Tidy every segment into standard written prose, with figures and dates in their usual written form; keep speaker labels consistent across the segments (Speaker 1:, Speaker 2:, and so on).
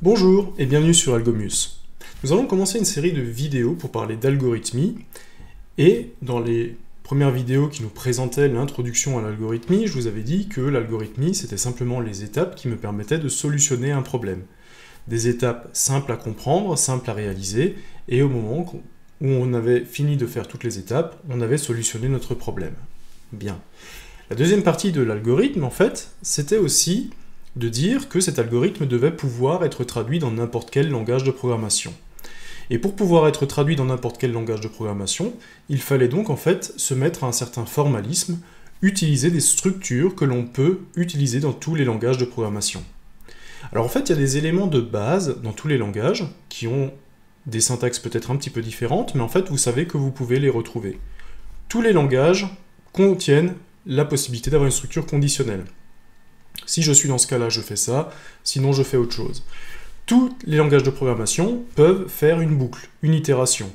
Speaker 1: Bonjour et bienvenue sur Algomus. Nous allons commencer une série de vidéos pour parler d'algorithmie, et dans les premières vidéos qui nous présentaient l'introduction à l'algorithmie, je vous avais dit que l'algorithmie c'était simplement les étapes qui me permettaient de solutionner un problème. Des étapes simples à comprendre, simples à réaliser, et au moment où on avait fini de faire toutes les étapes, on avait solutionné notre problème. Bien. La deuxième partie de l'algorithme, en fait, c'était aussi de dire que cet algorithme devait pouvoir être traduit dans n'importe quel langage de programmation. Et pour pouvoir être traduit dans n'importe quel langage de programmation, il fallait donc en fait se mettre à un certain formalisme, utiliser des structures que l'on peut utiliser dans tous les langages de programmation. Alors en fait, il y a des éléments de base dans tous les langages qui ont des syntaxes peut-être un petit peu différentes, mais en fait vous savez que vous pouvez les retrouver. Tous les langages contiennent la possibilité d'avoir une structure conditionnelle. Si je suis dans ce cas-là, je fais ça, sinon je fais autre chose. Tous les langages de programmation peuvent faire une boucle, une itération.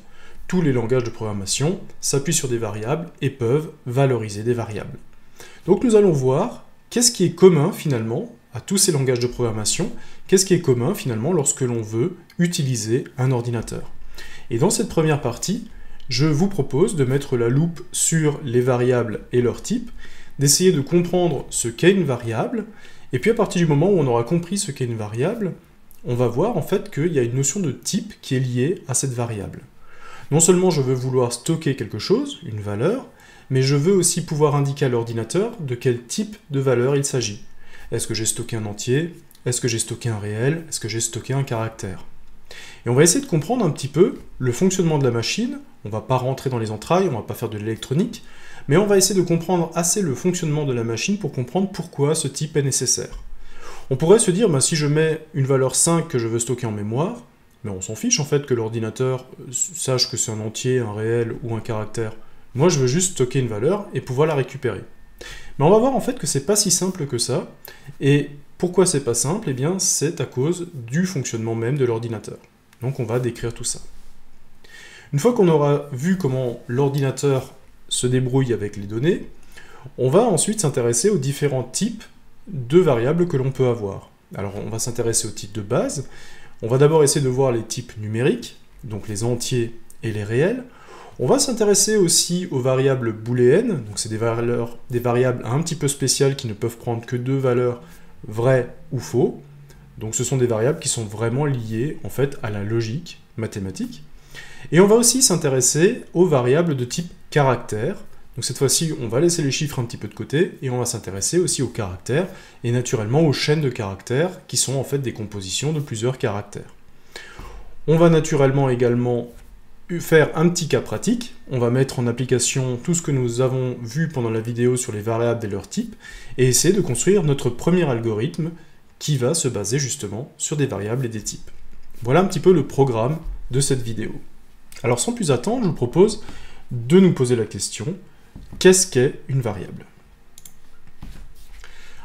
Speaker 1: Tous les langages de programmation s'appuient sur des variables et peuvent valoriser des variables. Donc nous allons voir qu'est-ce qui est commun finalement à tous ces langages de programmation, qu'est-ce qui est commun finalement lorsque l'on veut utiliser un ordinateur. Et dans cette première partie, je vous propose de mettre la loupe sur les variables et leurs types, d'essayer de comprendre ce qu'est une variable, et puis à partir du moment où on aura compris ce qu'est une variable, on va voir en fait qu'il y a une notion de type qui est liée à cette variable. Non seulement je veux vouloir stocker quelque chose, une valeur, mais je veux aussi pouvoir indiquer à l'ordinateur de quel type de valeur il s'agit. Est-ce que j'ai stocké un entier? Est-ce que j'ai stocké un réel? Est-ce que j'ai stocké un caractère? Et on va essayer de comprendre un petit peu le fonctionnement de la machine. On ne va pas rentrer dans les entrailles, on ne va pas faire de l'électronique, mais on va essayer de comprendre assez le fonctionnement de la machine pour comprendre pourquoi ce type est nécessaire. On pourrait se dire, si je mets une valeur 5 que je veux stocker en mémoire, mais on s'en fiche en fait que l'ordinateur sache que c'est un entier, un réel ou un caractère. Moi je veux juste stocker une valeur et pouvoir la récupérer. Mais on va voir en fait que c'est pas si simple que ça, et pourquoi c'est pas simple? Eh bien c'est à cause du fonctionnement même de l'ordinateur. Donc on va décrire tout ça. Une fois qu'on aura vu comment l'ordinateur se débrouille avec les données, on va ensuite s'intéresser aux différents types de variables que l'on peut avoir. Alors on va s'intéresser aux types de base. On va d'abord essayer de voir les types numériques, donc les entiers et les réels. On va s'intéresser aussi aux variables booléennes, donc c'est des variables un petit peu spéciales qui ne peuvent prendre que deux valeurs, vraies ou faux. Donc ce sont des variables qui sont vraiment liées en fait à la logique mathématique. Et on va aussi s'intéresser aux variables de type caractère. Donc cette fois-ci, on va laisser les chiffres un petit peu de côté et on va s'intéresser aussi aux caractères et naturellement aux chaînes de caractères qui sont en fait des compositions de plusieurs caractères. On va naturellement également faire un petit cas pratique. On va mettre en application tout ce que nous avons vu pendant la vidéo sur les variables et leurs types et essayer de construire notre premier algorithme qui va se baser justement sur des variables et des types. Voilà un petit peu le programme de cette vidéo. Alors sans plus attendre, je vous propose de nous poser la question, qu'est-ce qu'est une variable?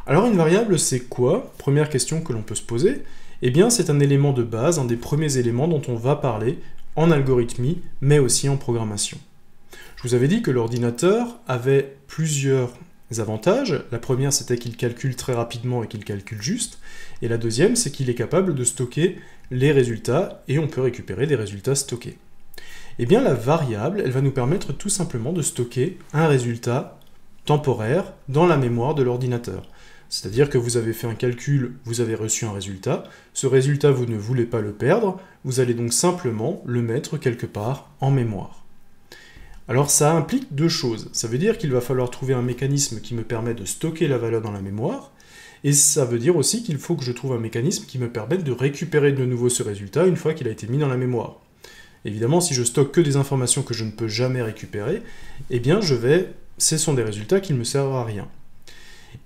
Speaker 1: Alors une variable c'est quoi? Première question que l'on peut se poser, eh bien c'est un élément de base, un des premiers éléments dont on va parler en algorithmie, mais aussi en programmation. Je vous avais dit que l'ordinateur avait plusieurs avantages. La première c'était qu'il calcule très rapidement et qu'il calcule juste, et la deuxième c'est qu'il est capable de stocker les résultats, et on peut récupérer des résultats stockés. Eh bien la variable, elle va nous permettre tout simplement de stocker un résultat temporaire dans la mémoire de l'ordinateur. C'est-à-dire que vous avez fait un calcul, vous avez reçu un résultat, ce résultat vous ne voulez pas le perdre, vous allez donc simplement le mettre quelque part en mémoire. Alors ça implique deux choses, ça veut dire qu'il va falloir trouver un mécanisme qui me permet de stocker la valeur dans la mémoire, et ça veut dire aussi qu'il faut que je trouve un mécanisme qui me permette de récupérer de nouveau ce résultat une fois qu'il a été mis dans la mémoire. Évidemment, si je stocke que des informations que je ne peux jamais récupérer, eh bien ce sont des résultats qui ne me servent à rien.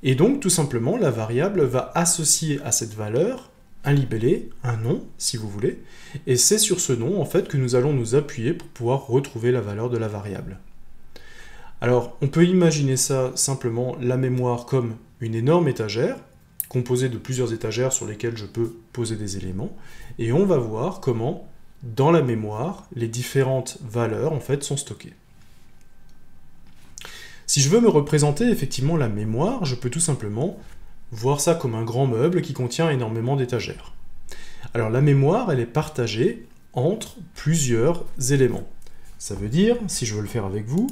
Speaker 1: Et donc, tout simplement, la variable va associer à cette valeur un libellé, un nom, si vous voulez, et c'est sur ce nom, en fait, que nous allons nous appuyer pour pouvoir retrouver la valeur de la variable. Alors, on peut imaginer ça simplement, la mémoire, comme une énorme étagère, composée de plusieurs étagères sur lesquelles je peux poser des éléments, et on va voir comment dans la mémoire, les différentes valeurs en fait sont stockées. Si je veux me représenter effectivement la mémoire, je peux tout simplement voir ça comme un grand meuble qui contient énormément d'étagères. Alors la mémoire, elle est partagée entre plusieurs éléments. Ça veut dire, si je veux le faire avec vous,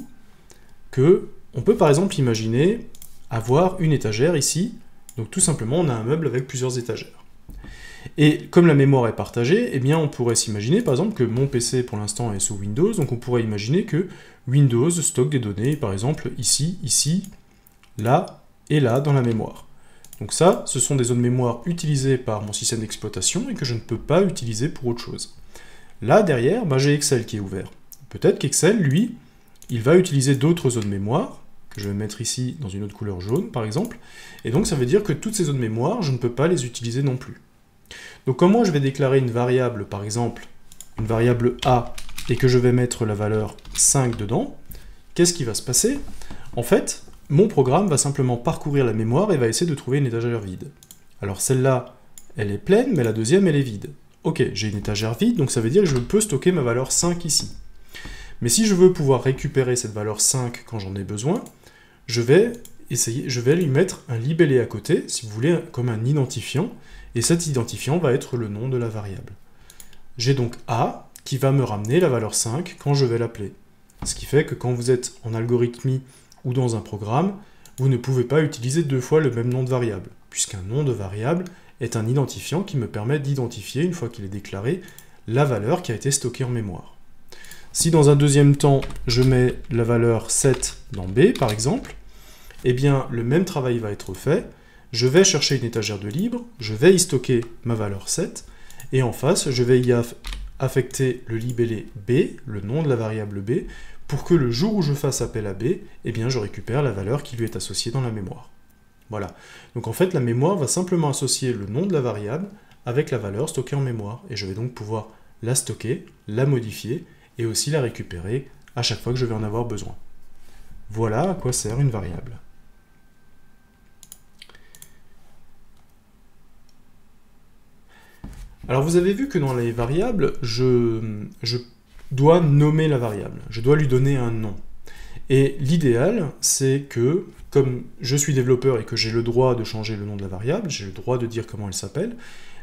Speaker 1: que on peut par exemple imaginer avoir une étagère ici. Donc tout simplement, on a un meuble avec plusieurs étagères. Et comme la mémoire est partagée, eh bien on pourrait s'imaginer par exemple que mon PC pour l'instant est sous Windows, donc on pourrait imaginer que Windows stocke des données, par exemple ici, ici, là et là dans la mémoire. Donc ça, ce sont des zones mémoire utilisées par mon système d'exploitation et que je ne peux pas utiliser pour autre chose. Là derrière, j'ai Excel qui est ouvert. Peut-être qu'Excel, lui, il va utiliser d'autres zones mémoire, que je vais mettre ici dans une autre couleur jaune par exemple, et donc ça veut dire que toutes ces zones mémoire, je ne peux pas les utiliser non plus. Donc comment je vais déclarer une variable, par exemple, une variable A, et que je vais mettre la valeur 5 dedans, qu'est-ce qui va se passer? En fait, mon programme va simplement parcourir la mémoire et va essayer de trouver une étagère vide. Alors celle-là, elle est pleine, mais la deuxième, elle est vide. Ok, j'ai une étagère vide, donc ça veut dire que je peux stocker ma valeur 5 ici. Mais si je veux pouvoir récupérer cette valeur 5 quand j'en ai besoin, je vais lui mettre un libellé à côté, si vous voulez, comme un identifiant, et cet identifiant va être le nom de la variable. J'ai donc A qui va me ramener la valeur 5 quand je vais l'appeler. Ce qui fait que quand vous êtes en algorithmie ou dans un programme, vous ne pouvez pas utiliser deux fois le même nom de variable, puisqu'un nom de variable est un identifiant qui me permet d'identifier, une fois qu'il est déclaré, la valeur qui a été stockée en mémoire. Si dans un deuxième temps, je mets la valeur 7 dans B, par exemple, eh bien, le même travail va être fait. Je vais chercher une étagère de libre, je vais y stocker ma valeur 7, et en face, je vais y affecter le libellé B, le nom de la variable B, pour que le jour où je fasse appel à B, eh bien, je récupère la valeur qui lui est associée dans la mémoire. Voilà. Donc en fait, la mémoire va simplement associer le nom de la variable avec la valeur stockée en mémoire, et je vais donc pouvoir la stocker, la modifier, et aussi la récupérer à chaque fois que je vais en avoir besoin. Voilà à quoi sert une variable. Alors vous avez vu que dans les variables, je dois nommer la variable, je dois lui donner un nom. Et l'idéal, c'est que, comme je suis développeur et que j'ai le droit de changer le nom de la variable, j'ai le droit de dire comment elle s'appelle,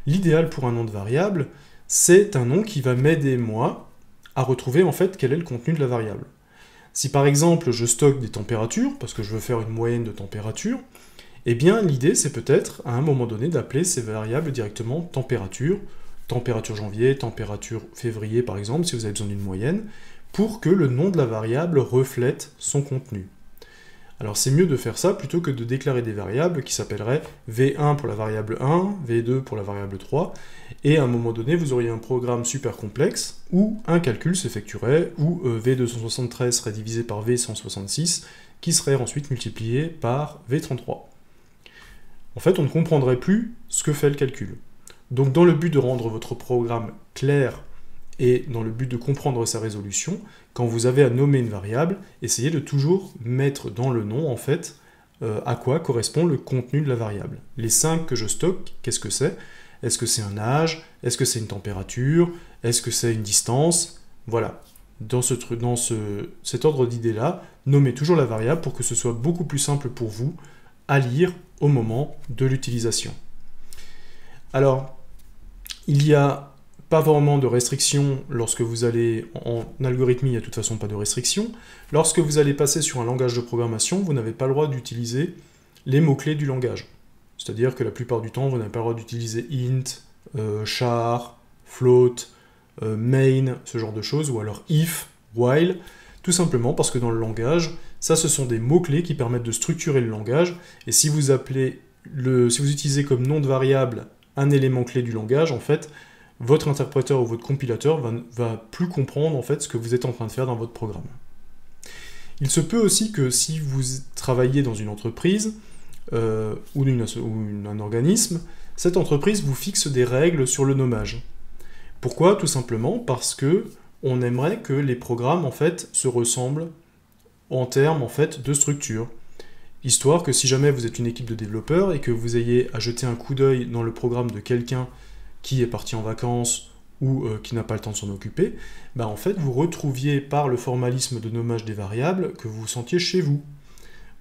Speaker 1: l'idéal pour un nom de variable, c'est un nom qui va m'aider, moi, à retrouver en fait quel est le contenu de la variable. Si par exemple je stocke des températures, parce que je veux faire une moyenne de température, eh bien l'idée c'est peut-être à un moment donné d'appeler ces variables directement température, température janvier, température février par exemple, si vous avez besoin d'une moyenne, pour que le nom de la variable reflète son contenu. Alors c'est mieux de faire ça plutôt que de déclarer des variables qui s'appelleraient V1 pour la variable 1, V2 pour la variable 3, et à un moment donné vous auriez un programme super complexe où un calcul s'effectuerait, où V273 serait divisé par V166, qui serait ensuite multiplié par V33. En fait, on ne comprendrait plus ce que fait le calcul. Donc dans le but de rendre votre programme clair et dans le but de comprendre sa résolution, quand vous avez à nommer une variable, essayez de toujours mettre dans le nom, en fait, à quoi correspond le contenu de la variable. Les 5 que je stocke, qu'est-ce que c'est? Est-ce que c'est un âge? Est-ce que c'est une température? Est-ce que c'est une distance? Voilà. Dans cet ordre d'idées-là, nommez toujours la variable pour que ce soit beaucoup plus simple pour vous à lire au moment de l'utilisation. Alors, il n'y a pas vraiment de restrictions lorsque vous allez, en algorithmie, il n'y a de toute façon pas de restrictions. Lorsque vous allez passer sur un langage de programmation, vous n'avez pas le droit d'utiliser les mots-clés du langage. C'est-à-dire que la plupart du temps, vous n'avez pas le droit d'utiliser int, char, float, main, ce genre de choses, ou alors if, while, tout simplement parce que dans le langage, ça ce sont des mots-clés qui permettent de structurer le langage, et si vous utilisez comme nom de variable un élément clé du langage, en fait, votre interpréteur ou votre compilateur va plus comprendre en fait ce que vous êtes en train de faire dans votre programme. Il se peut aussi que si vous travaillez dans une entreprise ou un organisme, cette entreprise vous fixe des règles sur le nommage. Pourquoi? Tout simplement parce que on aimerait que les programmes en fait se ressemblent en termes en fait de structure. Histoire que si jamais vous êtes une équipe de développeurs et que vous ayez à jeter un coup d'œil dans le programme de quelqu'un qui est parti en vacances ou qui n'a pas le temps de s'en occuper, en fait vous retrouviez par le formalisme de nommage des variables que vous vous sentiez chez vous.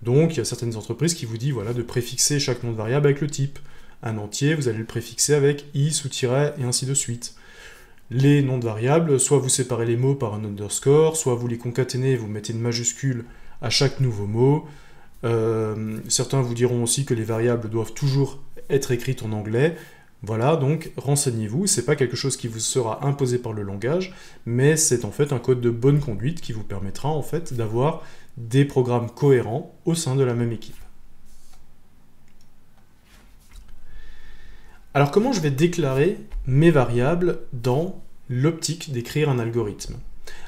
Speaker 1: Donc il y a certaines entreprises qui vous disent voilà, de préfixer chaque nom de variable avec le type. un entier, vous allez le préfixer avec i sous tiret et ainsi de suite. Les noms de variables, soit vous séparez les mots par un underscore, soit vous les concaténez et vous mettez une majuscule à chaque nouveau mot. Certains vous diront aussi que les variables doivent toujours être écrites en anglais. Voilà, donc renseignez-vous, c'est pas quelque chose qui vous sera imposé par le langage, mais c'est en fait un code de bonne conduite qui vous permettra en fait d'avoir des programmes cohérents au sein de la même équipe. Alors comment je vais déclarer mes variables dans l'optique d'écrire un algorithme?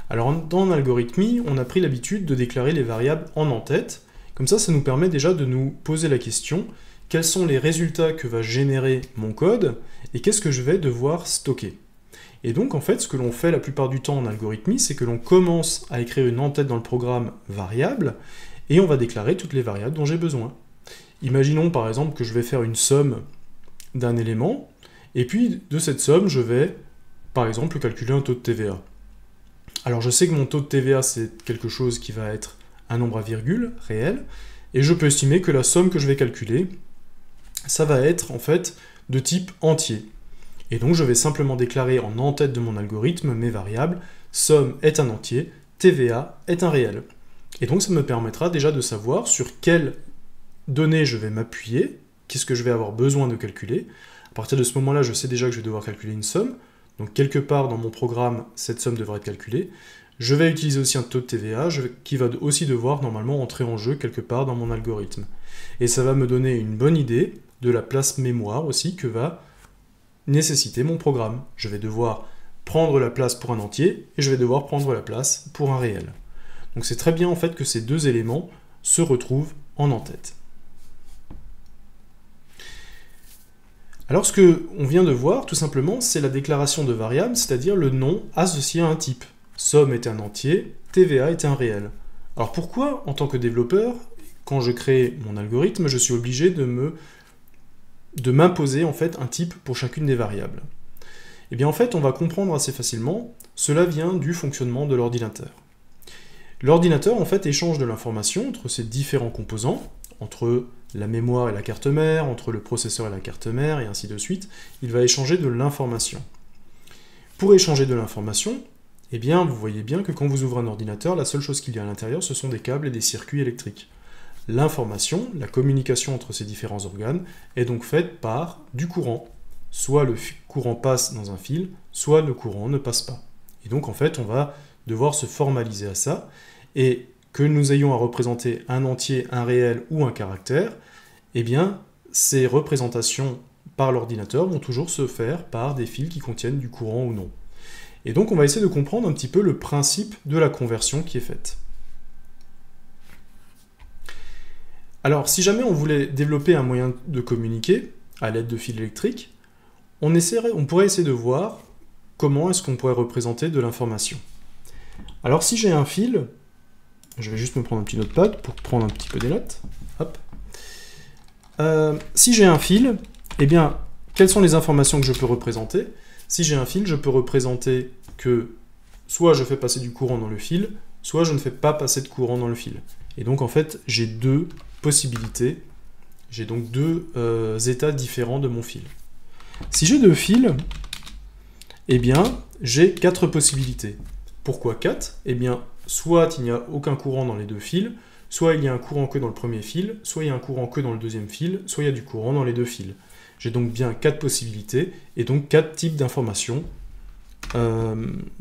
Speaker 1: Alors dans Algorithmie, on a pris l'habitude de déclarer les variables en en-tête, comme ça nous permet déjà de nous poser la question quels sont les résultats que va générer mon code et qu'est-ce que je vais devoir stocker. Et donc en fait ce que l'on fait la plupart du temps en Algorithmie, c'est que l'on commence à écrire une en-tête dans le programme variable et on va déclarer toutes les variables dont j'ai besoin. Imaginons par exemple que je vais faire une somme d'un élément et puis de cette somme je vais par exemple calculer un taux de TVA. Alors je sais que mon taux de TVA c'est quelque chose qui va être un nombre à virgule réel et je peux estimer que la somme que je vais calculer ça va être en fait de type entier. Et donc je vais simplement déclarer en en-tête de mon algorithme mes variables, somme est un entier, TVA est un réel. Et donc ça me permettra déjà de savoir sur quelles données je vais m'appuyer, qu'est-ce que je vais avoir besoin de calculer. À partir de ce moment-là, je sais déjà que je vais devoir calculer une somme, donc quelque part dans mon programme, cette somme devrait être calculée. Je vais utiliser aussi un taux de TVA qui va aussi devoir normalement entrer en jeu quelque part dans mon algorithme. Et ça va me donner une bonne idée de la place mémoire aussi que va nécessiter mon programme. Je vais devoir prendre la place pour un entier et je vais devoir prendre la place pour un réel. Donc c'est très bien en fait que ces deux éléments se retrouvent en en-tête. Alors ce qu'on vient de voir tout simplement c'est la déclaration de variable, c'est-à-dire le nom associé à un type. Somme est un entier, TVA est un réel. Alors pourquoi en tant que développeur, quand je crée mon algorithme, je suis obligé de m'imposer en fait un type pour chacune des variables? Eh bien en fait on va comprendre assez facilement, cela vient du fonctionnement de l'ordinateur. L'ordinateur en fait échange de l'information entre ses différents composants, entre la mémoire et la carte mère, entre le processeur et la carte mère, et ainsi de suite, il va échanger de l'information. Pour échanger de l'information, eh bien vous voyez bien que quand vous ouvrez un ordinateur, la seule chose qu'il y a à l'intérieur ce sont des câbles et des circuits électriques. L'information, la communication entre ces différents organes, est donc faite par du courant. Soit le courant passe dans un fil, soit le courant ne passe pas. Et donc en fait, on va devoir se formaliser à ça, et que nous ayons à représenter un entier, un réel ou un caractère, eh bien, ces représentations par l'ordinateur vont toujours se faire par des fils qui contiennent du courant ou non. Et donc on va essayer de comprendre un petit peu le principe de la conversion qui est faite. Alors, si jamais on voulait développer un moyen de communiquer à l'aide de fils électriques, on pourrait essayer de voir comment est-ce qu'on pourrait représenter de l'information. Alors, si j'ai un fil, je vais juste me prendre un petit notepad pour prendre un petit peu des notes. Hop. Si j'ai un fil, eh bien, quelles sont les informations que je peux représenter? Si j'ai un fil, je peux représenter que soit je fais passer du courant dans le fil, soit je ne fais pas passer de courant dans le fil. Et donc, en fait, j'ai deux possibilités, j'ai donc deux états différents de mon fil. Si j'ai deux fils, eh bien, j'ai 4 possibilités. Pourquoi 4? Eh bien, soit il n'y a aucun courant dans les deux fils, soit il y a un courant que dans le premier fil, soit il y a un courant que dans le deuxième fil, soit il y a du courant dans les deux fils. J'ai donc bien 4 possibilités, et donc 4 types d'informations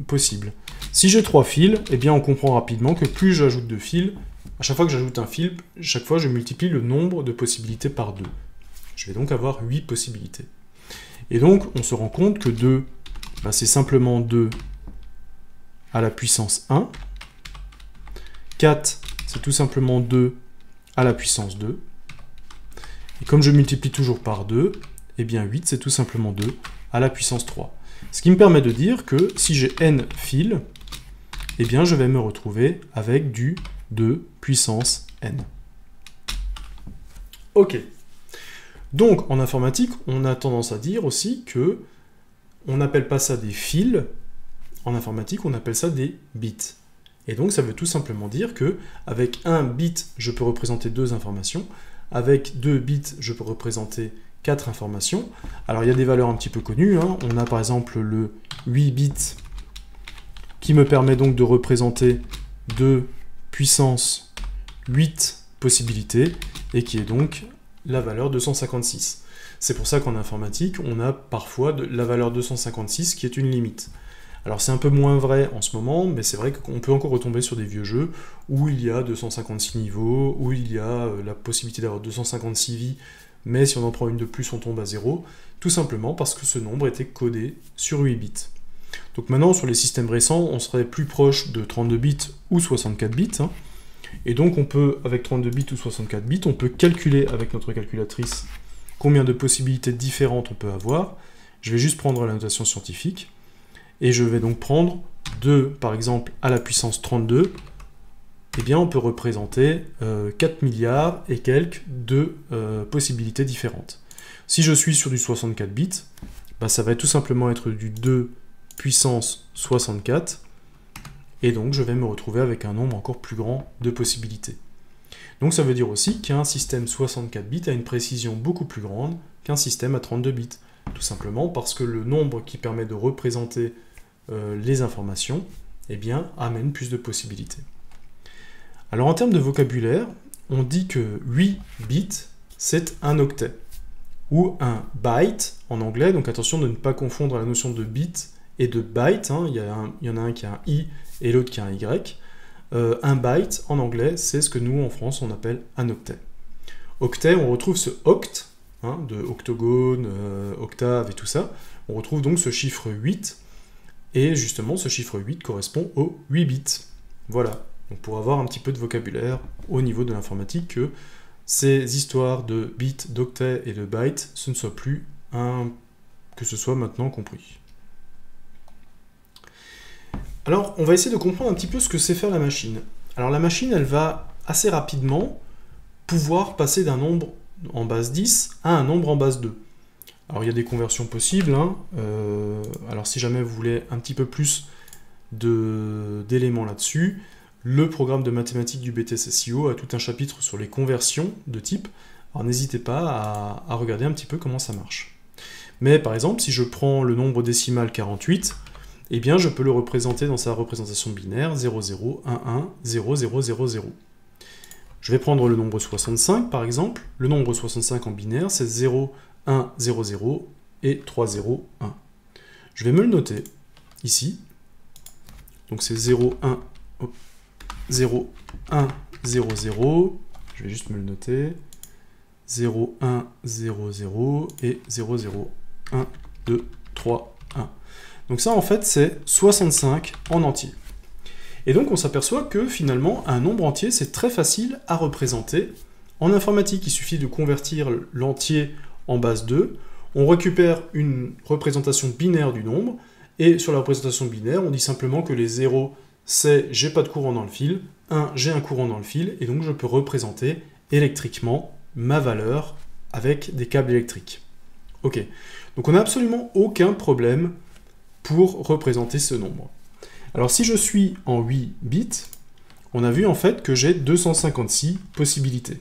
Speaker 1: possibles. Si j'ai 3 fils, eh bien on comprend rapidement que plus j'ajoute de fils, à chaque fois que j'ajoute un fil, chaque fois je multiplie le nombre de possibilités par 2. Je vais donc avoir 8 possibilités. Et donc on se rend compte que 2, ben, c'est simplement 2 à la puissance 1. 4, c'est tout simplement 2 à la puissance 2. Et comme je multiplie toujours par 2, eh bien 8, c'est tout simplement 2 à la puissance 3. Ce qui me permet de dire que si j'ai n fils, eh bien je vais me retrouver avec du 2 puissance n. Ok. Donc en informatique, on a tendance à dire aussi que on n'appelle pas ça des fils, en informatique on appelle ça des bits. Et donc ça veut tout simplement dire que avec un bit, je peux représenter 2 informations, avec 2 bits, je peux représenter 4 informations. Alors il y a des valeurs un petit peu connues, hein. On a par exemple le 8 bits qui me permet donc de représenter 2 puissance 8 possibilités, et qui est donc la valeur 256. C'est pour ça qu'en informatique, on a parfois la valeur 256 qui est une limite. Alors c'est un peu moins vrai en ce moment, mais c'est vrai qu'on peut encore retomber sur des vieux jeux où il y a 256 niveaux, où il y a la possibilité d'avoir 256 vies, mais si on en prend une de plus, on tombe à 0, tout simplement parce que ce nombre était codé sur 8 bits. Donc maintenant, sur les systèmes récents, on serait plus proche de 32 bits ou 64 bits, hein. Et donc on peut, avec 32 bits ou 64 bits, on peut calculer avec notre calculatrice combien de possibilités différentes on peut avoir. Je vais juste prendre la notation scientifique, et je vais donc prendre 2, par exemple, à la puissance 32, eh bien on peut représenter 4 milliards et quelques de possibilités différentes. Si je suis sur du 64 bits, bah, ça va tout simplement être du 2 puissance 64, et donc je vais me retrouver avec un nombre encore plus grand de possibilités. Donc ça veut dire aussi qu'un système 64 bits a une précision beaucoup plus grande qu'un système à 32 bits, tout simplement parce que le nombre qui permet de représenter les informations, eh bien, amène plus de possibilités. Alors en termes de vocabulaire, on dit que 8 bits, c'est un octet, ou un byte en anglais, donc attention de ne pas confondre la notion de bit et de byte, hein. Il y en a un qui a un i et l'autre qui a un y. Un byte, en anglais, c'est ce que nous, en France, on appelle un octet. Octet, on retrouve ce oct, hein, de octogone, octave et tout ça. On retrouve donc ce chiffre 8, et justement, ce chiffre 8 correspond aux 8 bits. Voilà, donc pour avoir un petit peu de vocabulaire au niveau de l'informatique, que ces histoires de bits, d'octets et de bytes, ce ne soit plus que ce soit maintenant compris. Alors, on va essayer de comprendre un petit peu ce que sait faire la machine. Alors la machine, elle va assez rapidement pouvoir passer d'un nombre en base 10 à un nombre en base 2. Alors il y a des conversions possibles, hein. Alors si jamais vous voulez un petit peu plus d'éléments là-dessus, le programme de mathématiques du BTS-SIO a tout un chapitre sur les conversions de type. Alors n'hésitez pas à regarder un petit peu comment ça marche. Mais par exemple, si je prends le nombre décimal 48, eh bien je peux le représenter dans sa représentation binaire 0, 0, 1, 1, 0, 0, 0, 0. Je vais prendre le nombre 65 par exemple. Le nombre 65 en binaire, c'est 0, 1, 0, 0 et 3, 0, 1. Je vais me le noter ici. Donc c'est 0, 1, 0, 1, 0, 0. Je vais juste me le noter. 0, 1, 0, 0 et 0, 0, 1, 2, 3, 1. Donc ça, en fait, c'est 65 en entier. Et donc, on s'aperçoit que, finalement, un nombre entier, c'est très facile à représenter. En informatique, il suffit de convertir l'entier en base 2. On récupère une représentation binaire du nombre. Et sur la représentation binaire, on dit simplement que les 0, c'est « j'ai pas de courant dans le fil », 1, j'ai un courant dans le fil, et donc je peux représenter électriquement ma valeur avec des câbles électriques. Ok, donc on n'a absolument aucun problème pour représenter ce nombre. Alors si je suis en 8 bits, on a vu en fait que j'ai 256 possibilités.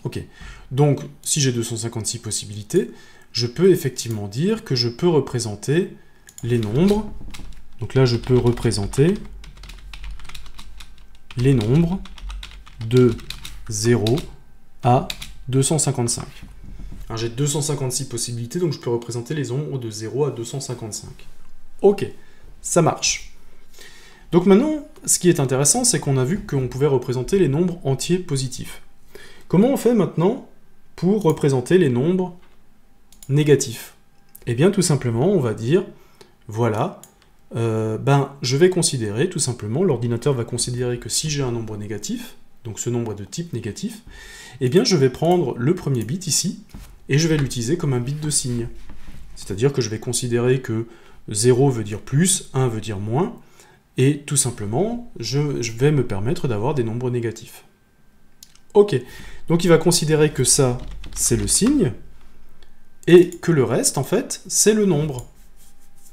Speaker 1: Ok, donc si j'ai 256 possibilités, je peux effectivement dire que je peux représenter les nombres. Donc là je peux représenter les nombres de 0 à 255. J'ai 256 possibilités, donc je peux représenter les nombres de 0 à 255. Ok, ça marche. Donc maintenant, ce qui est intéressant, c'est qu'on a vu qu'on pouvait représenter les nombres entiers positifs. Comment on fait maintenant pour représenter les nombres négatifs? Eh bien, tout simplement, on va dire, voilà, je vais considérer, tout simplement, l'ordinateur va considérer que si j'ai un nombre négatif, donc ce nombre est de type négatif, eh bien, je vais prendre le premier bit ici, et je vais l'utiliser comme un bit de signe. C'est-à-dire que je vais considérer que 0 veut dire plus, 1 veut dire moins, et tout simplement, je vais me permettre d'avoir des nombres négatifs. Ok, donc il va considérer que ça, c'est le signe, et que le reste, en fait, c'est le nombre.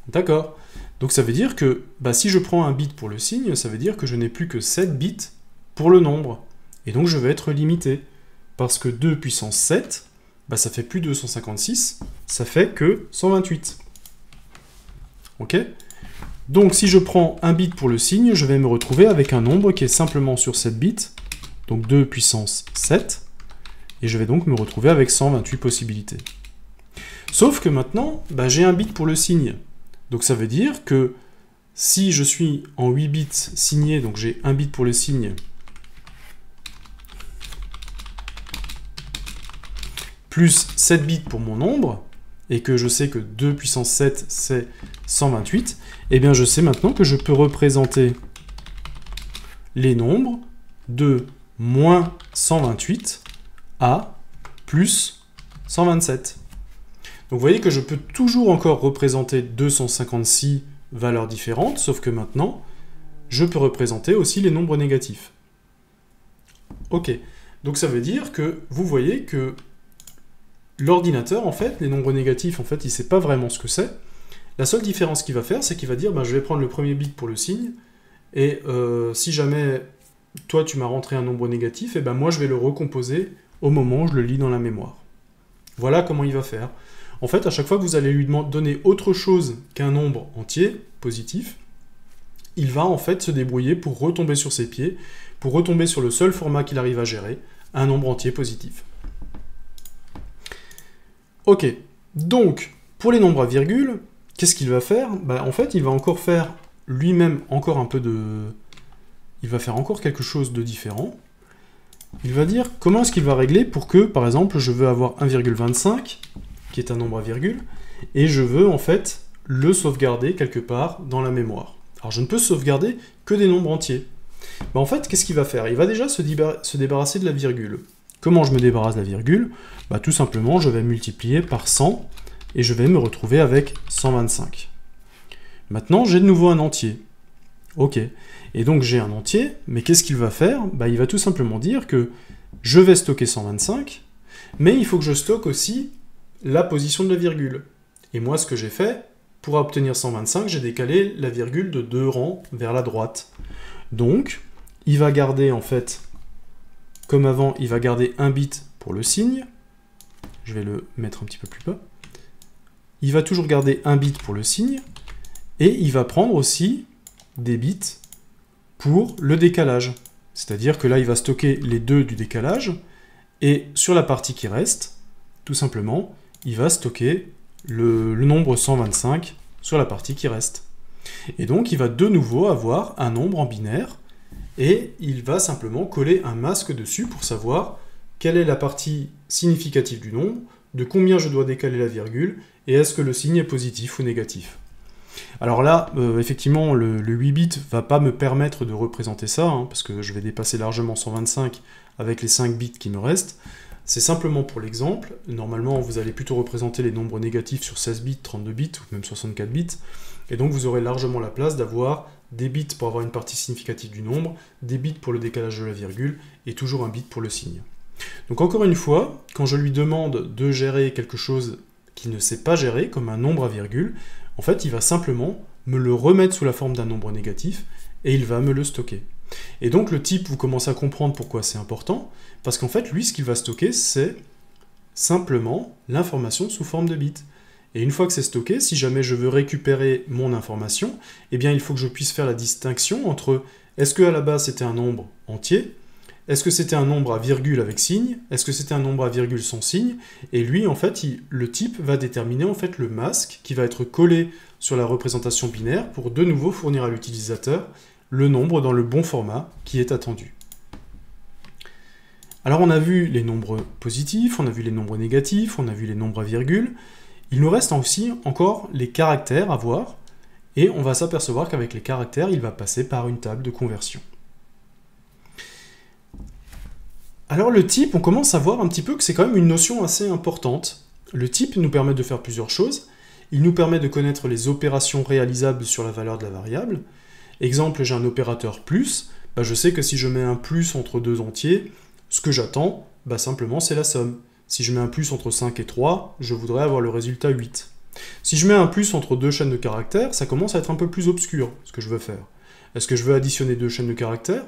Speaker 1: D'accord? Donc ça veut dire que, si je prends un bit pour le signe, ça veut dire que je n'ai plus que 7 bits pour le nombre. Et donc je vais être limité, parce que 2 puissance 7, bah, ça fait plus 256, ça fait que 128. Ok? Donc si je prends un bit pour le signe, je vais me retrouver avec un nombre qui est simplement sur 7 bits, donc 2 puissance 7, et je vais donc me retrouver avec 128 possibilités. Sauf que maintenant, bah, j'ai un bit pour le signe. Donc ça veut dire que si je suis en 8 bits signé, donc j'ai un bit pour le signe, plus 7 bits pour mon nombre, et que je sais que 2 puissance 7, c'est 128, eh bien je sais maintenant que je peux représenter les nombres de moins 128 à plus 127. Donc vous voyez que je peux toujours encore représenter 256 valeurs différentes, sauf que maintenant, je peux représenter aussi les nombres négatifs. Ok, donc ça veut dire que vous voyez que l'ordinateur, en fait, les nombres négatifs, en fait, il ne sait pas vraiment ce que c'est. La seule différence qu'il va faire, c'est qu'il va dire, ben, je vais prendre le premier bit pour le signe, et si jamais toi tu m'as rentré un nombre négatif, et ben moi je vais le recomposer au moment où je le lis dans la mémoire. Voilà comment il va faire. En fait, à chaque fois que vous allez lui donner autre chose qu'un nombre entier, positif, il va en fait se débrouiller pour retomber sur ses pieds, pour retomber sur le seul format qu'il arrive à gérer, un nombre entier positif. Ok, donc, pour les nombres à virgule, qu'est-ce qu'il va faire? Bah, en fait, il va encore faire lui-même encore un peu de... Il va faire encore quelque chose de différent. Il va dire comment est-ce qu'il va régler pour que, par exemple, je veux avoir 1,25, qui est un nombre à virgule, et je veux en fait le sauvegarder quelque part dans la mémoire. Alors je ne peux sauvegarder que des nombres entiers. Bah, en fait, qu'est-ce qu'il va faire? Il va déjà se débarrasser de la virgule. Comment je me débarrasse de la virgule? Bah, tout simplement, je vais multiplier par 100, et je vais me retrouver avec 125. Maintenant, j'ai de nouveau un entier. Ok. Et donc j'ai un entier, mais qu'est-ce qu'il va faire? Bah, il va tout simplement dire que je vais stocker 125, mais il faut que je stocke aussi la position de la virgule. Et moi, ce que j'ai fait, pour obtenir 125, j'ai décalé la virgule de 2 rangs vers la droite. Donc, il va garder, en fait, comme avant, il va garder un bit pour le signe. Je vais le mettre un petit peu plus bas. Il va toujours garder un bit pour le signe, et il va prendre aussi des bits pour le décalage. C'est-à-dire que là, il va stocker les 2 du décalage, et sur la partie qui reste, tout simplement, il va stocker le nombre 125 sur la partie qui reste. Et donc, il va de nouveau avoir un nombre en binaire, et il va simplement coller un masque dessus pour savoir quelle est la partie significative du nombre, de combien je dois décaler la virgule, et est-ce que le signe est positif ou négatif. Alors là, effectivement, le 8 bits ne va pas me permettre de représenter ça, hein, parce que je vais dépasser largement 125 avec les 5 bits qui me restent. C'est simplement pour l'exemple. Normalement, vous allez plutôt représenter les nombres négatifs sur 16 bits, 32 bits, ou même 64 bits. Et donc, vous aurez largement la place d'avoir des bits pour avoir une partie significative du nombre, des bits pour le décalage de la virgule, et toujours un bit pour le signe. Donc encore une fois, quand je lui demande de gérer quelque chose qu'il ne sait pas gérer, comme un nombre à virgule, en fait, il va simplement me le remettre sous la forme d'un nombre négatif, et il va me le stocker. Et donc le type, vous commencez à comprendre pourquoi c'est important, parce qu'en fait, lui, ce qu'il va stocker, c'est simplement l'information sous forme de bits. Et une fois que c'est stocké, si jamais je veux récupérer mon information, eh bien il faut que je puisse faire la distinction entre est-ce que à la base c'était un nombre entier, est-ce que c'était un nombre à virgule avec signe, est-ce que c'était un nombre à virgule sans signe, et lui, en fait, le type va déterminer en fait le masque qui va être collé sur la représentation binaire pour de nouveau fournir à l'utilisateur le nombre dans le bon format qui est attendu. Alors on a vu les nombres positifs, on a vu les nombres négatifs, on a vu les nombres à virgule. Il nous reste aussi encore les caractères à voir, et on va s'apercevoir qu'avec les caractères, il va passer par une table de conversion. Alors le type, on commence à voir un petit peu que c'est quand même une notion assez importante. Le type nous permet de faire plusieurs choses. Il nous permet de connaître les opérations réalisables sur la valeur de la variable. Exemple, j'ai un opérateur plus, bah je sais que si je mets un plus entre deux entiers, ce que j'attends, bah simplement c'est la somme. Si je mets un plus entre 5 et 3, je voudrais avoir le résultat 8. Si je mets un plus entre deux chaînes de caractères, ça commence à être un peu plus obscur, ce que je veux faire. Est-ce que je veux additionner deux chaînes de caractères?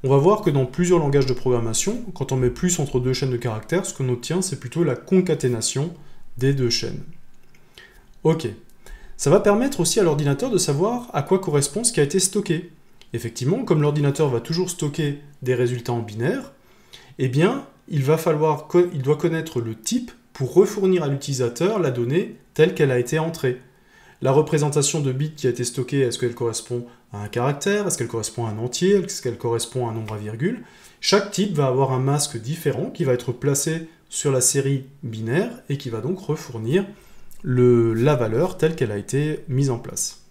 Speaker 1: on va voir que dans plusieurs langages de programmation, quand on met plus entre deux chaînes de caractères, ce qu'on obtient, c'est plutôt la concaténation des deux chaînes. Ok. Ça va permettre aussi à l'ordinateur de savoir à quoi correspond ce qui a été stocké. Effectivement, comme l'ordinateur va toujours stocker des résultats en binaire, eh bien, il doit connaître le type pour refournir à l'utilisateur la donnée telle qu'elle a été entrée. La représentation de bits qui a été stockée, est-ce qu'elle correspond à un caractère? Est-ce qu'elle correspond à un entier? Est-ce qu'elle correspond à un nombre à virgule? Chaque type va avoir un masque différent qui va être placé sur la série binaire et qui va donc refournir la valeur telle qu'elle a été mise en place.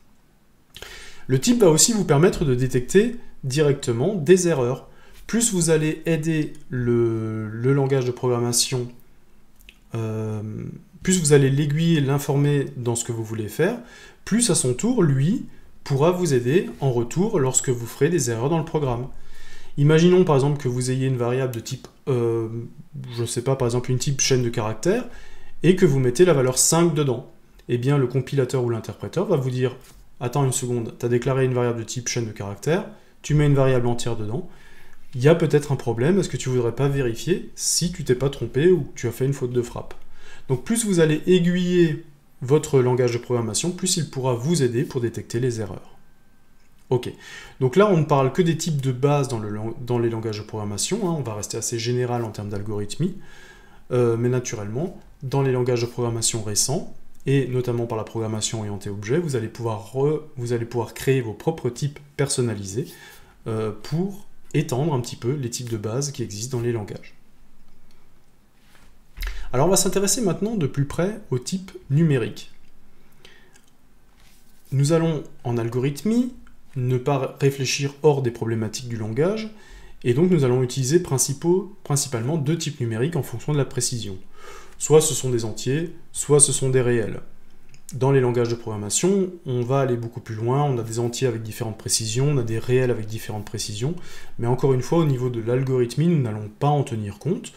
Speaker 1: Le type va aussi vous permettre de détecter directement des erreurs. Plus vous allez aider le langage de programmation, plus vous allez l'aiguiller, l'informer dans ce que vous voulez faire, plus à son tour, lui, pourra vous aider en retour lorsque vous ferez des erreurs dans le programme. Imaginons par exemple que vous ayez une variable de type, je ne sais pas, par exemple une type chaîne de caractères, et que vous mettez la valeur 5 dedans. Eh bien le compilateur ou l'interpréteur va vous dire « Attends une seconde, tu as déclaré une variable de type chaîne de caractères, tu mets une variable entière dedans, il y a peut-être un problème, est-ce que tu ne voudrais pas vérifier si tu t'es pas trompé ou que tu as fait une faute de frappe ?» Donc plus vous allez aiguiller votre langage de programmation, plus il pourra vous aider pour détecter les erreurs. Ok, donc là on ne parle que des types de base dans les langages de programmation, hein. On va rester assez général en termes d'algorithmie, mais naturellement, dans les langages de programmation récents, et notamment par la programmation orientée objet, vous allez pouvoir créer vos propres types personnalisés pour étendre un petit peu les types de base qui existent dans les langages. Alors on va s'intéresser maintenant de plus près aux types numériques. Nous allons en algorithmie ne pas réfléchir hors des problématiques du langage, et donc nous allons utiliser principalement deux types numériques en fonction de la précision. Soit ce sont des entiers, soit ce sont des réels. Dans les langages de programmation, on va aller beaucoup plus loin, on a des entiers avec différentes précisions, on a des réels avec différentes précisions, mais encore une fois, au niveau de l'algorithmie, nous n'allons pas en tenir compte.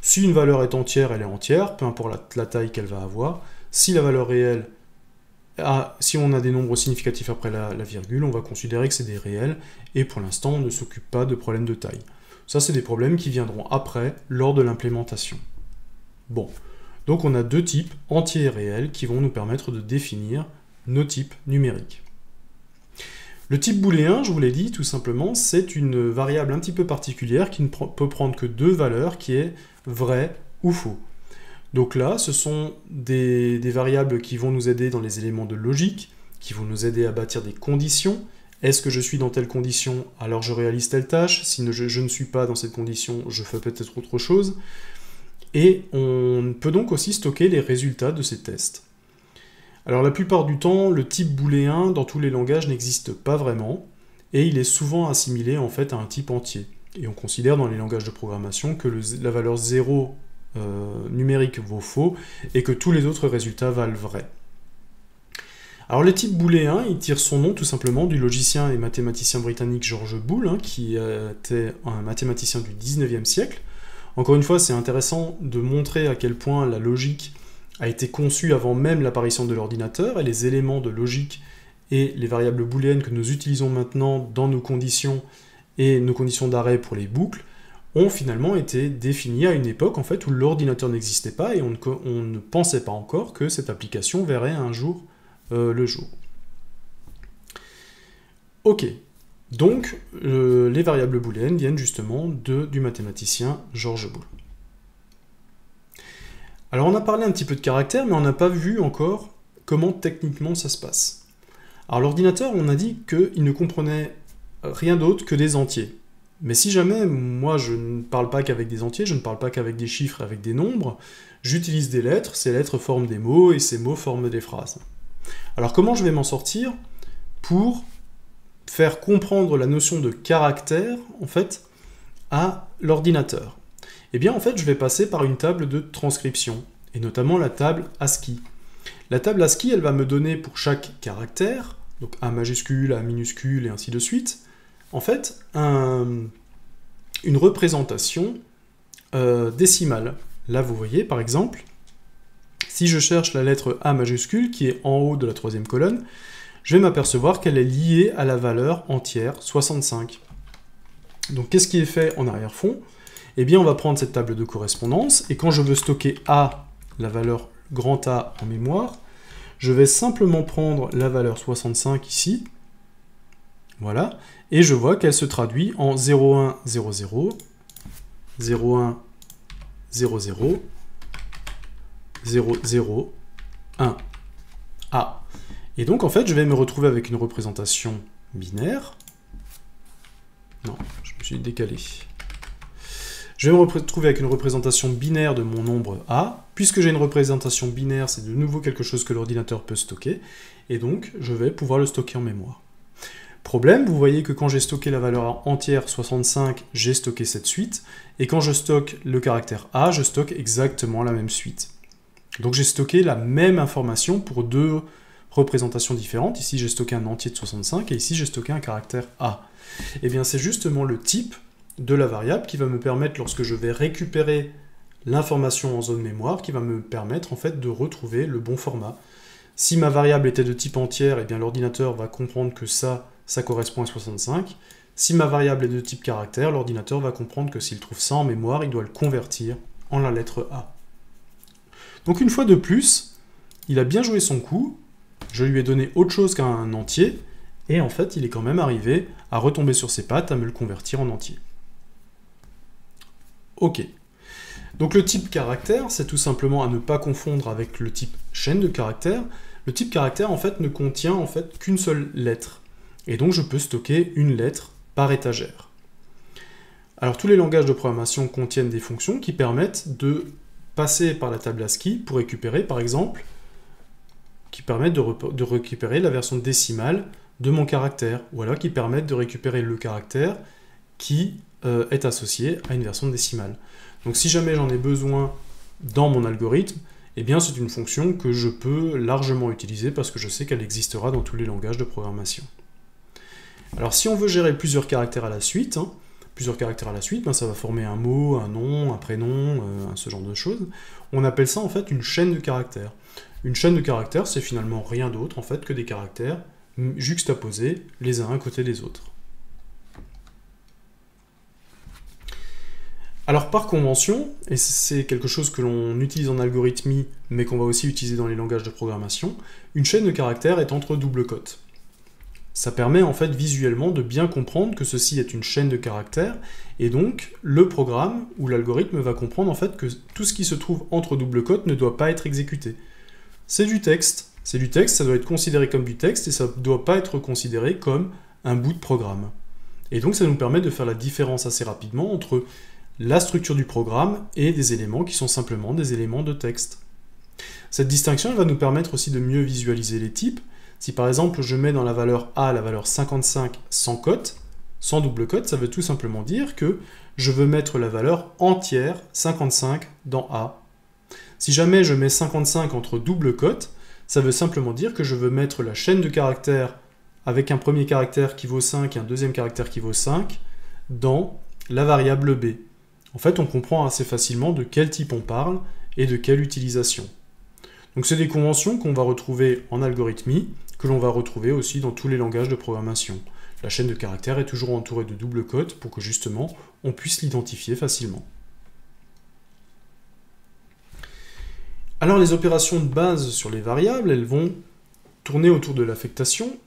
Speaker 1: Si une valeur est entière, elle est entière, peu importe la taille qu'elle va avoir. Si la valeur réelle, si on a des nombres significatifs après la virgule, on va considérer que c'est des réels, et pour l'instant, on ne s'occupe pas de problèmes de taille. Ça, c'est des problèmes qui viendront après, lors de l'implémentation. Bon, donc on a deux types, entiers et réels, qui vont nous permettre de définir nos types numériques. Le type booléen, je vous l'ai dit, tout simplement, c'est une variable un petit peu particulière qui ne peut prendre que deux valeurs, qui est vrai ou faux. Donc là, ce sont des variables qui vont nous aider dans les éléments de logique, qui vont nous aider à bâtir des conditions. Est-ce que je suis dans telle condition, alors je réalise telle tâche? Si je ne suis pas dans cette condition, je fais peut-être autre chose. Et on peut donc aussi stocker les résultats de ces tests. Alors la plupart du temps, le type booléen dans tous les langages n'existe pas vraiment, et il est souvent assimilé en fait à un type entier. Et on considère dans les langages de programmation que la valeur 0 numérique vaut faux, et que tous les autres résultats valent vrai. Alors le type booléen, il tire son nom tout simplement du logicien et mathématicien britannique George Boole, hein, qui était un mathématicien du 19e siècle. Encore une fois, c'est intéressant de montrer à quel point la logique a été conçue avant même l'apparition de l'ordinateur, et les éléments de logique et les variables booléennes que nous utilisons maintenant dans nos conditions et nos conditions d'arrêt pour les boucles ont finalement été définis à une époque en fait, où l'ordinateur n'existait pas et on ne pensait pas encore que cette application verrait un jour le jour. Ok. Donc, les variables booléennes viennent justement du mathématicien George Boole. Alors on a parlé un petit peu de caractères, mais on n'a pas vu encore comment techniquement ça se passe. Alors l'ordinateur, on a dit qu'il ne comprenait rien d'autre que des entiers. Mais si jamais, moi je ne parle pas qu'avec des entiers, je ne parle pas qu'avec des chiffres, avec des nombres, j'utilise des lettres, ces lettres forment des mots, et ces mots forment des phrases. Alors comment je vais m'en sortir pour faire comprendre la notion de caractère, en fait, à l'ordinateur? Eh bien, en fait, je vais passer par une table de transcription, et notamment la table ASCII. La table ASCII, elle va me donner pour chaque caractère, donc A majuscule, A minuscule, et ainsi de suite, en fait, une représentation décimale. Là, vous voyez, par exemple, si je cherche la lettre A majuscule, qui est en haut de la troisième colonne, je vais m'apercevoir qu'elle est liée à la valeur entière 65. Donc qu'est-ce qui est fait en arrière-fond? Eh bien on va prendre cette table de correspondance, et quand je veux stocker A, la valeur grand A en mémoire, je vais simplement prendre la valeur 65 ici, voilà, et je vois qu'elle se traduit en 0100, 0100, 001 A. Et donc en fait je vais me retrouver avec une représentation binaire. Non, je me suis décalé. Je vais me retrouver avec une représentation binaire de mon nombre A. Puisque j'ai une représentation binaire, c'est de nouveau quelque chose que l'ordinateur peut stocker, et donc je vais pouvoir le stocker en mémoire. Problème, vous voyez que quand j'ai stocké la valeur entière 65, j'ai stocké cette suite, et quand je stocke le caractère A, je stocke exactement la même suite. Donc j'ai stocké la même information pour deux représentations différentes. Ici j'ai stocké un entier de 65, et ici j'ai stocké un caractère A. Et bien c'est justement le type de la variable qui va me permettre, lorsque je vais récupérer l'information en zone mémoire, qui va me permettre en fait de retrouver le bon format. Si ma variable était de type entière, et bien l'ordinateur va comprendre que ça correspond à 65. Si ma variable est de type caractère, l'ordinateur va comprendre que s'il trouve ça en mémoire, il doit le convertir en la lettre A. Donc une fois de plus, il a bien joué son coup, je lui ai donné autre chose qu'un entier, et en fait il est quand même arrivé à retomber sur ses pattes, à me le convertir en entier. Ok. Donc le type caractère, c'est tout simplement à ne pas confondre avec le type chaîne de caractères. Le type caractère en fait ne contient en fait qu'une seule lettre. Et donc je peux stocker une lettre par étagère. Alors tous les langages de programmation contiennent des fonctions qui permettent de passer par la table ASCII pour récupérer, par exemple, qui permettent de récupérer la version décimale de mon caractère, ou alors qui permettent de récupérer le caractère qui est associé à une version décimale. Donc si jamais j'en ai besoin dans mon algorithme, eh bien c'est une fonction que je peux largement utiliser parce que je sais qu'elle existera dans tous les langages de programmation. Alors si on veut gérer plusieurs caractères à la suite, ça va former un mot, un nom, un prénom, ce genre de choses. On appelle ça en fait une chaîne de caractères. Une chaîne de caractères, c'est finalement rien d'autre en fait que des caractères juxtaposés les uns à côté des autres. Alors par convention, et c'est quelque chose que l'on utilise en algorithmie, mais qu'on va aussi utiliser dans les langages de programmation, une chaîne de caractères est entre double cotes. Ça permet en fait visuellement de bien comprendre que ceci est une chaîne de caractères, et donc le programme ou l'algorithme va comprendre en fait que tout ce qui se trouve entre double cotes ne doit pas être exécuté. C'est du texte, ça doit être considéré comme du texte, et ça ne doit pas être considéré comme un bout de programme. Et donc ça nous permet de faire la différence assez rapidement entre la structure du programme et des éléments qui sont simplement des éléments de texte. Cette distinction elle va nous permettre aussi de mieux visualiser les types. Si par exemple je mets dans la valeur A la valeur 55 sans cote, sans double cote, ça veut tout simplement dire que je veux mettre la valeur entière 55 dans A. Si jamais je mets 55 entre double cote, ça veut simplement dire que je veux mettre la chaîne de caractères avec un premier caractère qui vaut 5 et un deuxième caractère qui vaut 5 dans la variable B. En fait, on comprend assez facilement de quel type on parle et de quelle utilisation. Donc c'est des conventions qu'on va retrouver en algorithmie, que l'on va retrouver aussi dans tous les langages de programmation. La chaîne de caractères est toujours entourée de double cotes pour que justement on puisse l'identifier facilement. Alors les opérations de base sur les variables, elles vont tourner autour de l'affectation.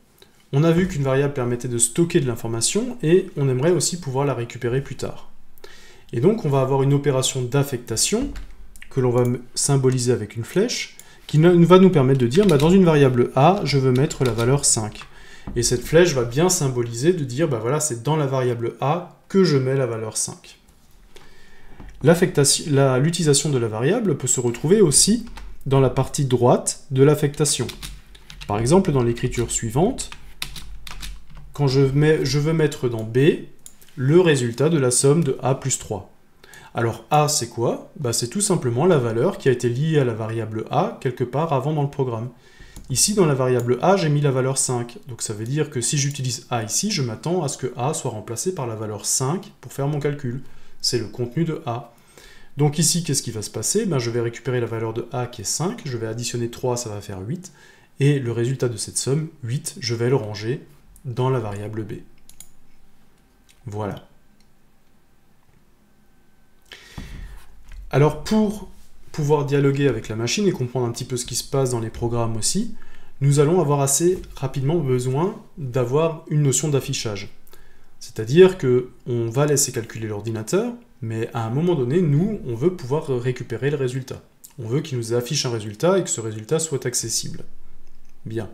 Speaker 1: On a vu qu'une variable permettait de stocker de l'information et on aimerait aussi pouvoir la récupérer plus tard. Et donc on va avoir une opération d'affectation que l'on va symboliser avec une flèche qui va nous permettre de dire dans une variable A, je veux mettre la valeur 5. Et cette flèche va bien symboliser de dire voilà, c'est dans la variable A que je mets la valeur 5. L'utilisation de la variable peut se retrouver aussi dans la partie droite de l'affectation. Par exemple, dans l'écriture suivante, quand je veux mettre dans B le résultat de la somme de A plus 3. Alors A, c'est quoi? C'est tout simplement la valeur qui a été liée à la variable A quelque part avant dans le programme. Ici, dans la variable A, j'ai mis la valeur 5. Donc ça veut dire que si j'utilise A ici, je m'attends à ce que A soit remplacé par la valeur 5 pour faire mon calcul. C'est le contenu de A. Donc ici, qu'est-ce qui va se passer? Je vais récupérer la valeur de A qui est 5, je vais additionner 3, ça va faire 8, et le résultat de cette somme, 8, je vais le ranger dans la variable B. Voilà. Alors pour pouvoir dialoguer avec la machine et comprendre un petit peu ce qui se passe dans les programmes aussi, nous allons avoir assez rapidement besoin d'avoir une notion d'affichage. C'est-à-dire qu'on va laisser calculer l'ordinateur, mais à un moment donné, nous, on veut pouvoir récupérer le résultat. On veut qu'il nous affiche un résultat et que ce résultat soit accessible. Bien.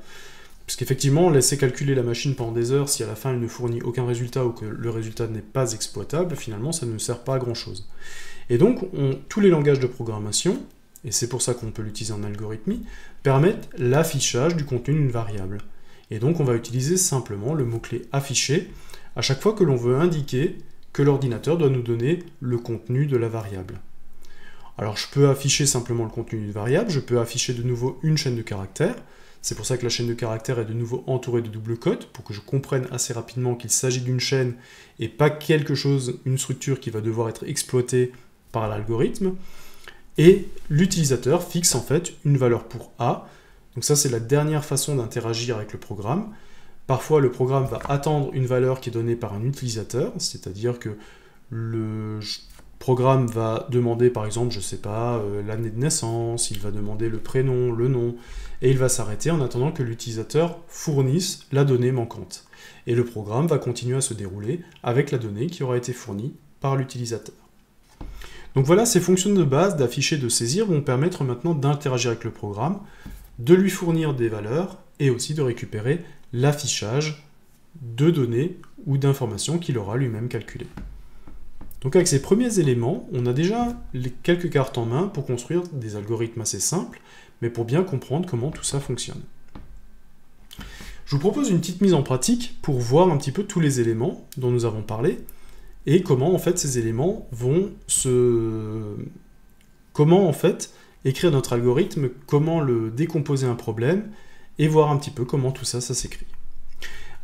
Speaker 1: Parce qu'effectivement, laisser calculer la machine pendant des heures, si à la fin elle ne fournit aucun résultat ou que le résultat n'est pas exploitable, finalement ça ne sert pas à grand chose. Et donc, tous les langages de programmation, et c'est pour ça qu'on peut l'utiliser en algorithmie, permettent l'affichage du contenu d'une variable. Et donc on va utiliser simplement le mot-clé afficher à chaque fois que l'on veut indiquer que l'ordinateur doit nous donner le contenu de la variable. Alors je peux afficher simplement le contenu d'une variable, je peux afficher de nouveau une chaîne de caractères. C'est pour ça que la chaîne de caractères est de nouveau entourée de double quotes, pour que je comprenne assez rapidement qu'il s'agit d'une chaîne et pas quelque chose, une structure qui va devoir être exploitée par l'algorithme. Et l'utilisateur fixe en fait une valeur pour A. Donc ça c'est la dernière façon d'interagir avec le programme. Parfois le programme va attendre une valeur qui est donnée par un utilisateur, c'est-à-dire que le programme va demander par exemple, je sais pas, l'année de naissance, il va demander le prénom, le nom, et il va s'arrêter en attendant que l'utilisateur fournisse la donnée manquante. Et le programme va continuer à se dérouler avec la donnée qui aura été fournie par l'utilisateur. Donc voilà, ces fonctions de base d'afficher, de saisir vont permettre maintenant d'interagir avec le programme, de lui fournir des valeurs et aussi de récupérer l'affichage de données ou d'informations qu'il aura lui-même calculées. Donc avec ces premiers éléments, on a déjà quelques cartes en main pour construire des algorithmes assez simples, mais pour bien comprendre comment tout ça fonctionne. Je vous propose une petite mise en pratique pour voir un petit peu tous les éléments dont nous avons parlé, et comment en fait ces éléments vont comment en fait écrire notre algorithme, comment le décomposer un problème, et voir un petit peu comment tout ça, ça s'écrit.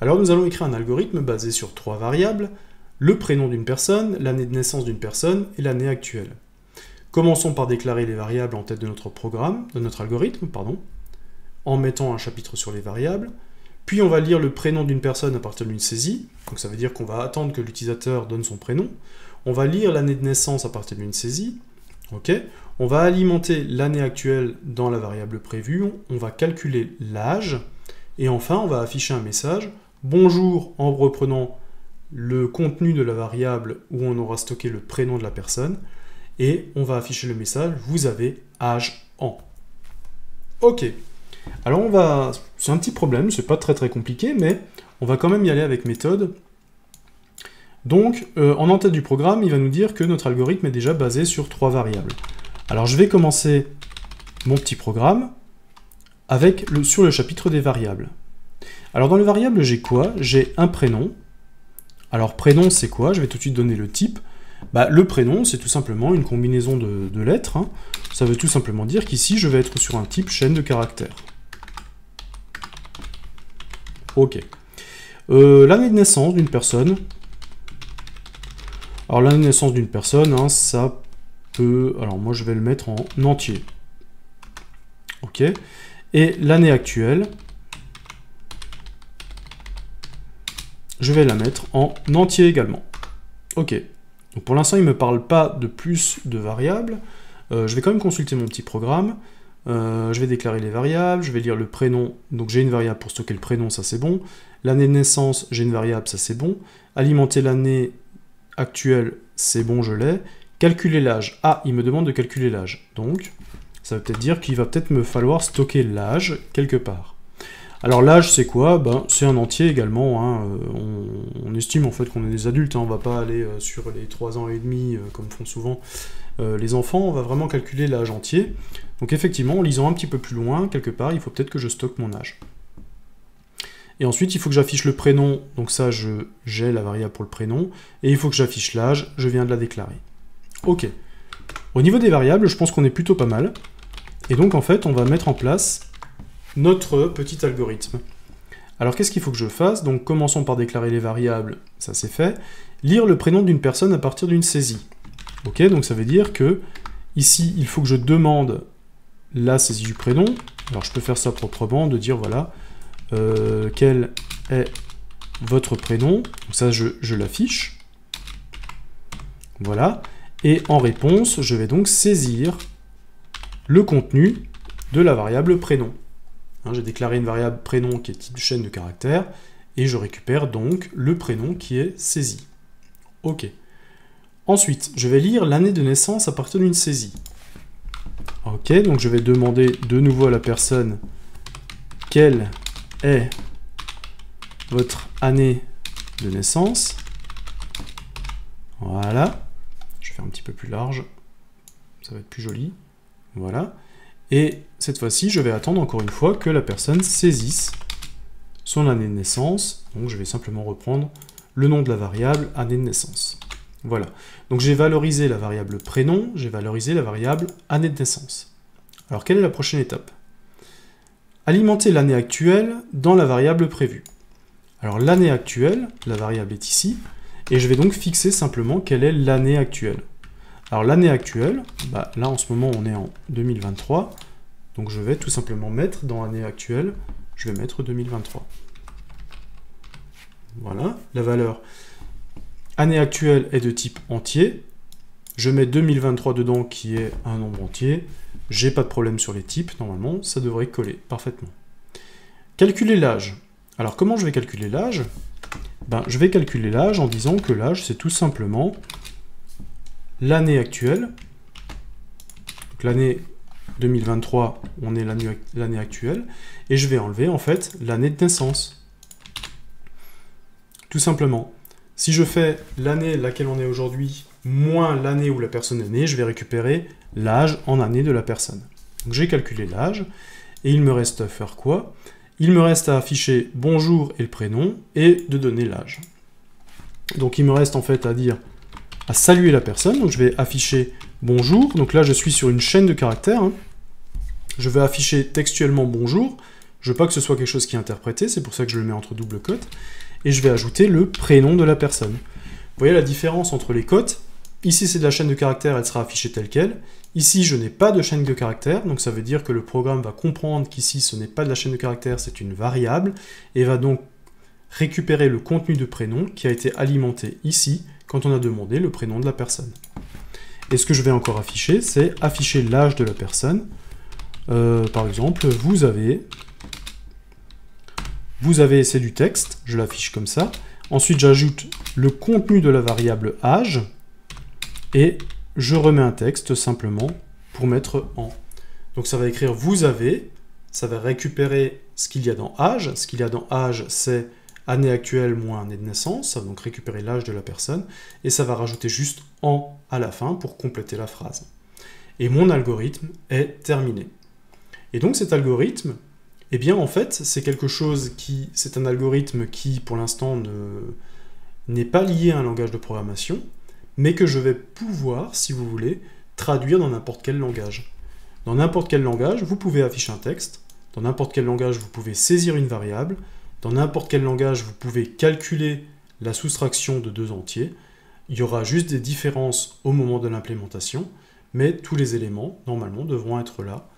Speaker 1: Alors nous allons écrire un algorithme basé sur 3 variables, le prénom d'une personne, l'année de naissance d'une personne et l'année actuelle. Commençons par déclarer les variables en tête de notre programme, de notre algorithme, en mettant un chapitre sur les variables, puis on va lire le prénom d'une personne à partir d'une saisie, donc ça veut dire qu'on va attendre que l'utilisateur donne son prénom, on va lire l'année de naissance à partir d'une saisie, on va alimenter l'année actuelle dans la variable prévue, on va calculer l'âge, et enfin on va afficher un message, bonjour, en reprenant le contenu de la variable où on aura stocké le prénom de la personne, et on va afficher le message, vous avez âge en. Ok, alors c'est un petit problème, c'est pas très compliqué, mais on va quand même y aller avec méthode. Donc, en en-tête du programme, il va nous dire que notre algorithme est déjà basé sur 3 variables. Alors je vais commencer mon petit programme sur le chapitre des variables. Alors dans les variables, j'ai quoi? J'ai un prénom. Alors prénom, c'est quoi? Je vais tout de suite donner le type. Le prénom, c'est tout simplement une combinaison de lettres. Ça veut tout simplement dire qu'ici, je vais être sur un type chaîne de caractères. Ok. L'année de naissance d'une personne. Alors l'année de naissance d'une personne, ça peut... Alors moi, je vais le mettre en entier. Ok. Et l'année actuelle, je vais la mettre en entier également. Ok. Donc pour l'instant, il ne me parle pas de plus de variables. Je vais quand même consulter mon petit programme. Je vais déclarer les variables, je vais lire le prénom. Donc j'ai une variable pour stocker le prénom, ça c'est bon. L'année de naissance, j'ai une variable, ça c'est bon. Alimenter l'année actuelle, c'est bon, je l'ai. Calculer l'âge. Ah, il me demande de calculer l'âge. Donc, ça veut peut-être dire qu'il va peut-être me falloir stocker l'âge quelque part. Alors l'âge, c'est quoi? C'est un entier également. On estime en fait qu'on est des adultes. On ne va pas aller sur les 3 ans et demi, comme font souvent les enfants. On va vraiment calculer l'âge entier. Donc effectivement, en lisant un petit peu plus loin, quelque part, il faut peut-être que je stocke mon âge. Et ensuite, il faut que j'affiche le prénom. Donc ça, j'ai la variable pour le prénom. Et il faut que j'affiche l'âge. Je viens de la déclarer. Ok. Au niveau des variables, je pense qu'on est plutôt pas mal. Et donc, en fait, on va mettre en place notre petit algorithme. Alors, qu'est-ce qu'il faut que je fasse? Donc, commençons par déclarer les variables. Ça, c'est fait. Lire le prénom d'une personne à partir d'une saisie. Ok, donc ça veut dire que, ici, il faut que je demande la saisie du prénom. Alors, je peux faire ça proprement, de dire, voilà, quel est votre prénom. Donc ça, je l'affiche. Voilà. Et en réponse, je vais donc saisir le contenu de la variable prénom. Hein, j'ai déclaré une variable prénom qui est type chaîne de caractères, et je récupère donc le prénom qui est saisi. OK. Ensuite, je vais lire l'année de naissance à partir d'une saisie. OK, donc je vais demander de nouveau à la personne quelle est votre année de naissance. Voilà. Je vais faire un petit peu plus large. Ça va être plus joli. Voilà. Et cette fois-ci, je vais attendre encore une fois que la personne saisisse son année de naissance. Donc je vais simplement reprendre le nom de la variable année de naissance. Voilà. Donc j'ai valorisé la variable prénom, j'ai valorisé la variable année de naissance. Alors quelle est la prochaine étape? Alimenter l'année actuelle dans la variable prévue. Alors l'année actuelle, la variable est ici, et je vais donc fixer simplement quelle est l'année actuelle. Alors l'année actuelle, là en ce moment on est en 2023, donc je vais tout simplement mettre dans l'année actuelle, je vais mettre 2023. Voilà, la valeur année actuelle est de type entier, je mets 2023 dedans qui est un nombre entier, j'ai pas de problème sur les types, normalement ça devrait coller parfaitement. Calculer l'âge. Alors comment je vais calculer l'âge? Je vais calculer l'âge en disant que l'âge c'est tout simplement l'année actuelle. Donc l'année 2023, on est l'année actuelle, et je vais enlever en fait l'année de naissance. Tout simplement. Si je fais l'année laquelle on est aujourd'hui moins l'année où la personne est née, je vais récupérer l'âge en année de la personne. Donc j'ai calculé l'âge, et il me reste à faire quoi? Il me reste à afficher bonjour et le prénom, et de donner l'âge. Donc il me reste en fait à saluer la personne, donc je vais afficher bonjour, donc là je suis sur une chaîne de caractères, hein. Je vais afficher textuellement bonjour, je veux pas que ce soit quelque chose qui est interprété, c'est pour ça que je le mets entre double cote, et je vais ajouter le prénom de la personne. Vous voyez la différence entre les cotes? Ici c'est de la chaîne de caractères, elle sera affichée telle quelle. Ici je n'ai pas de chaîne de caractères, donc ça veut dire que le programme va comprendre qu'ici ce n'est pas de la chaîne de caractères, c'est une variable, et va donc récupérer le contenu de prénom qui a été alimenté ici, quand on a demandé le prénom de la personne. Et ce que je vais encore afficher, c'est afficher l'âge de la personne. Par exemple, vous avez, c'est du texte, je l'affiche comme ça. Ensuite, j'ajoute le contenu de la variable âge, et je remets un texte simplement pour mettre en. Donc ça va écrire vous avez, ça va récupérer ce qu'il y a dans âge. Ce qu'il y a dans âge, c'est année actuelle moins année de naissance, ça va donc récupérer l'âge de la personne, et ça va rajouter juste en à la fin pour compléter la phrase. Et mon algorithme est terminé. Et donc cet algorithme, eh bien en fait, c'est un algorithme qui pour l'instant n'est pas lié à un langage de programmation, mais que je vais pouvoir, si vous voulez, traduire dans n'importe quel langage. Dans n'importe quel langage, vous pouvez afficher un texte, dans n'importe quel langage, vous pouvez saisir une variable, dans n'importe quel langage, vous pouvez calculer la soustraction de deux entiers. Il y aura juste des différences au moment de l'implémentation, mais tous les éléments, normalement, devront être là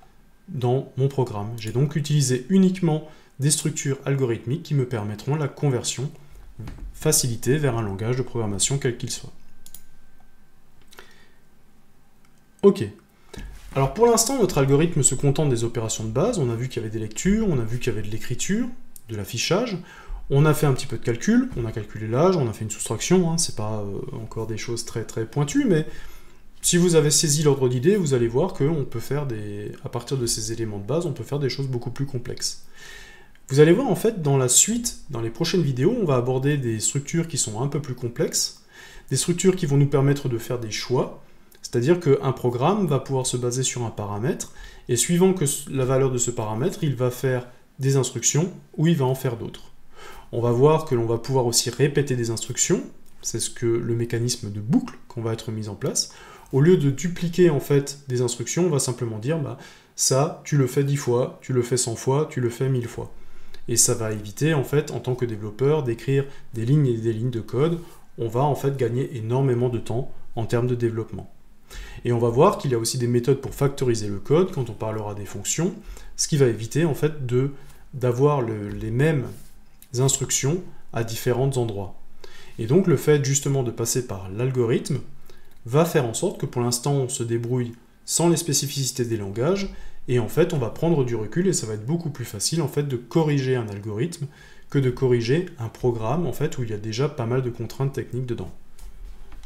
Speaker 1: dans mon programme. J'ai donc utilisé uniquement des structures algorithmiques qui me permettront la conversion facilitée vers un langage de programmation quel qu'il soit. Ok. Alors pour l'instant, notre algorithme se contente des opérations de base. On a vu qu'il y avait des lectures, on a vu qu'il y avait de l'écriture, de l'affichage. On a fait un petit peu de calcul, on a calculé l'âge, on a fait une soustraction, hein. C'est pas encore des choses très très pointues, mais si vous avez saisi l'ordre d'idée, vous allez voir qu'on peut faire à partir de ces éléments de base, on peut faire des choses beaucoup plus complexes. Vous allez voir en fait dans la suite, dans les prochaines vidéos, on va aborder des structures qui sont un peu plus complexes, des structures qui vont nous permettre de faire des choix, c'est-à-dire qu'un programme va pouvoir se baser sur un paramètre, et suivant que la valeur de ce paramètre, il va faire des instructions ou il va en faire d'autres. On va voir que l'on va pouvoir aussi répéter des instructions, c'est le mécanisme de boucle qu'on va être mis en place. Au lieu de dupliquer en fait des instructions, on va simplement dire ça, tu le fais 10 fois, tu le fais 100 fois, tu le fais 1000 fois. Et ça va éviter en fait, en tant que développeur, d'écrire des lignes et des lignes de code. On va en fait gagner énormément de temps en termes de développement. Et on va voir qu'il y a aussi des méthodes pour factoriser le code quand on parlera des fonctions, ce qui va éviter en fait d'avoir les mêmes instructions à différents endroits. Et donc le fait justement de passer par l'algorithme va faire en sorte que pour l'instant on se débrouille sans les spécificités des langages, et en fait on va prendre du recul et ça va être beaucoup plus facile en fait de corriger un algorithme que de corriger un programme en fait où il y a déjà pas mal de contraintes techniques dedans.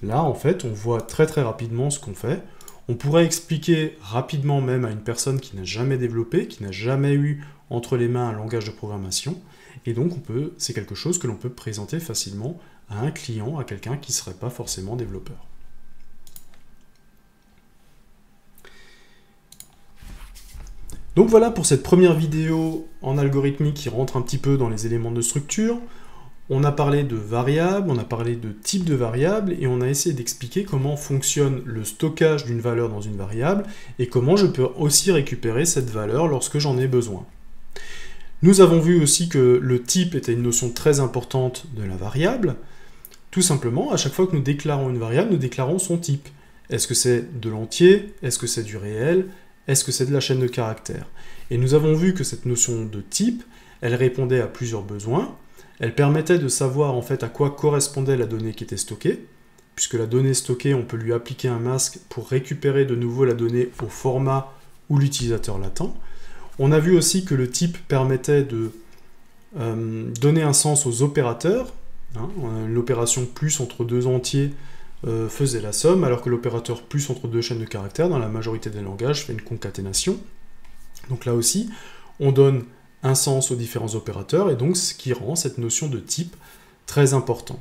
Speaker 1: Là en fait on voit très rapidement ce qu'on fait. On pourrait expliquer rapidement même à une personne qui n'a jamais développé, qui n'a jamais eu entre les mains un langage de programmation, et donc c'est quelque chose que l'on peut présenter facilement à un client, à quelqu'un qui ne serait pas forcément développeur. Donc voilà pour cette première vidéo en algorithmique qui rentre un petit peu dans les éléments de structure. On a parlé de variables, on a parlé de types de variables, et on a essayé d'expliquer comment fonctionne le stockage d'une valeur dans une variable, et comment je peux aussi récupérer cette valeur lorsque j'en ai besoin. Nous avons vu aussi que le type était une notion très importante de la variable. Tout simplement, à chaque fois que nous déclarons une variable, nous déclarons son type. Est-ce que c'est de l'entier? Est-ce que c'est du réel? Est-ce que c'est de la chaîne de caractères? Et nous avons vu que cette notion de type, elle répondait à plusieurs besoins. Elle permettait de savoir en fait à quoi correspondait la donnée qui était stockée, puisque la donnée stockée, on peut lui appliquer un masque pour récupérer de nouveau la donnée au format où l'utilisateur l'attend. On a vu aussi que le type permettait de donner un sens aux opérateurs. L'opération plus entre deux entiers faisait la somme, alors que l'opérateur plus entre deux chaînes de caractères, dans la majorité des langages, fait une concaténation. Donc là aussi, on donne un sens aux différents opérateurs, et donc ce qui rend cette notion de type très important.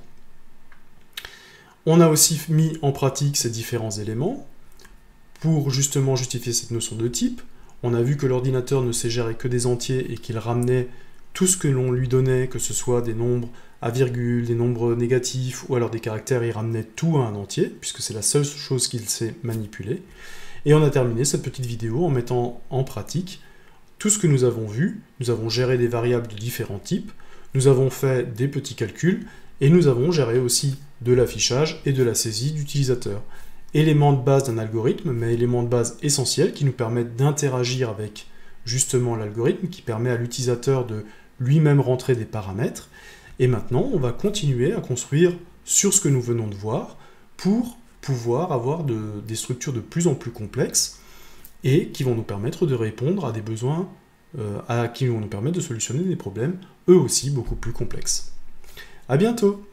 Speaker 1: On a aussi mis en pratique ces différents éléments pour justement justifier cette notion de type. On a vu que l'ordinateur ne sait gérer que des entiers et qu'il ramenait tout ce que l'on lui donnait, que ce soit des nombres à virgule, des nombres négatifs ou alors des caractères, il ramenait tout à un entier, puisque c'est la seule chose qu'il sait manipuler. Et on a terminé cette petite vidéo en mettant en pratique tout ce que nous avons vu. Nous avons géré des variables de différents types, nous avons fait des petits calculs, et nous avons géré aussi de l'affichage et de la saisie d'utilisateurs. Éléments de base d'un algorithme, mais éléments de base essentiels qui nous permettent d'interagir avec justement l'algorithme, qui permet à l'utilisateur de lui-même rentrer des paramètres. Et maintenant, on va continuer à construire sur ce que nous venons de voir pour pouvoir avoir des structures de plus en plus complexes et qui vont nous permettre de répondre à des besoins, qui vont nous permettre de solutionner des problèmes, eux aussi beaucoup plus complexes. À bientôt!